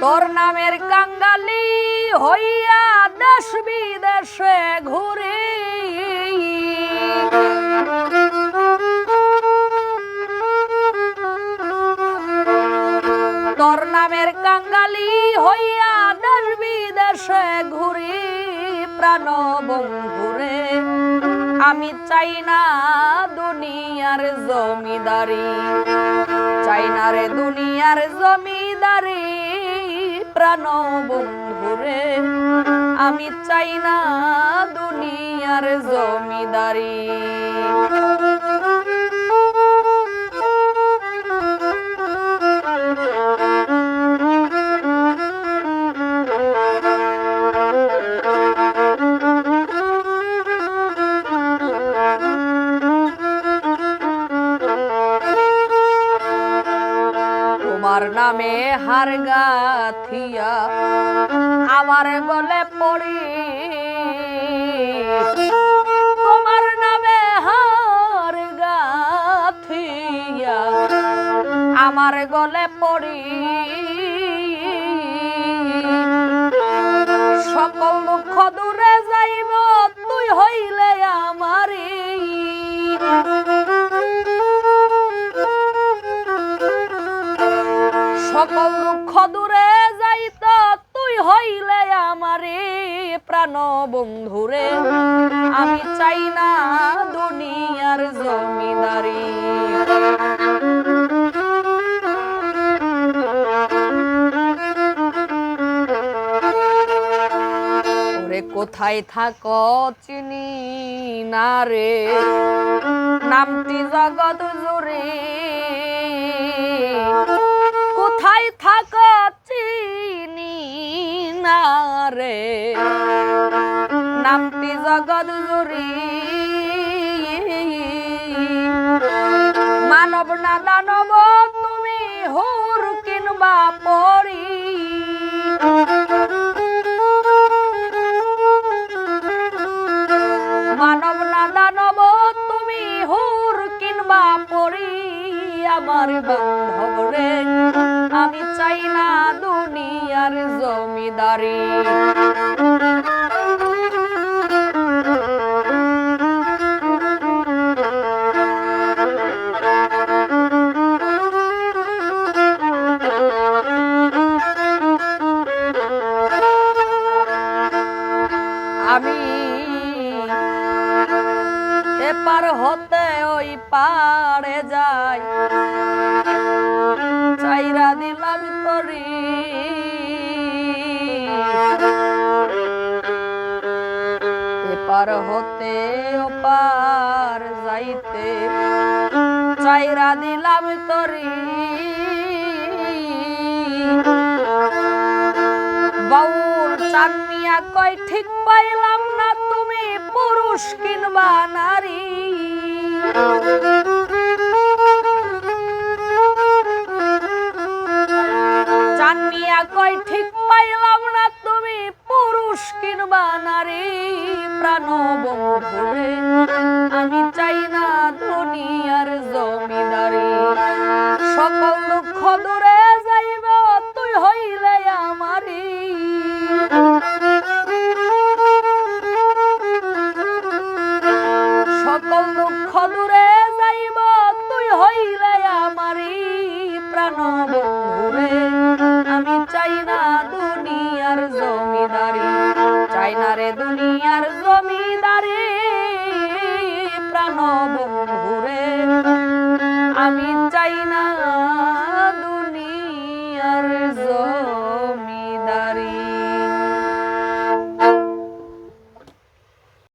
তোর নামের কাঙ্গালি হইয়া দেশ বিদেশে ঘুরে তোর নামের কাঙ্গালি হইয়া দেশ বিদেশে ঘুরি প্রাণ বন্ধুরে আমি চাই না দুনিয়ার জমিদারি চাই না রে দুনিয়ার জমিদারি প্রাণ বন্ধুরে আমি চাই না দুনিয়ার জমিদারি তোমার নামে হার গাথিয়া আমার গলে পড়ি তোমার নামে হার গাথিয়া আমার গলে পড়ি সকল দুঃখ দূরে যাইব তুই হইলে আমারি সকল দুঃখ দূরে যাইত তুই হইলে আমারে প্রাণ বন্ধুরে আমি চাই না দুনিয়ার জমিদারি ওরে কোথায় থাকো চিনি না রে নামটি জগৎ জুড়ে কোথায় থাকো চিনি না রে নামটি জগৎ জুড়ি মানব না দানব তুমি হুর কিনবা পড়ি মানব না দানব তুমি হুর কিনবা পড়ি আমার বান্ধব রে আমি চাই না দুনিয়ার জমিদারি আমি এপার হতে ওই পাড়ে যাই চাইরা দিলাম তরি এপার হতে ওপার যাইতে চাইরা দিলাম তরি বাউল চান মিয়া কয় ঠিক পাইলাম না তুমি পুরুষ কিনবা নারী চান মিয়া কয় ঠিক পাইলাম না তুমি পুরুষ কিনবা নারী প্রাণ বন্ধুরে আমি চাই না দুনিয়ার জমিদারি সকল দুঃখ দূরে যাইব তুই হইলে আমারি সকল দুঃখ দূরে যাইব তুই হইলে আমারি প্রাণ বন্ধুরে আমি চাই না দুনিয়ার জমিদারি চাই না রে দুনিয়ার জমিদারি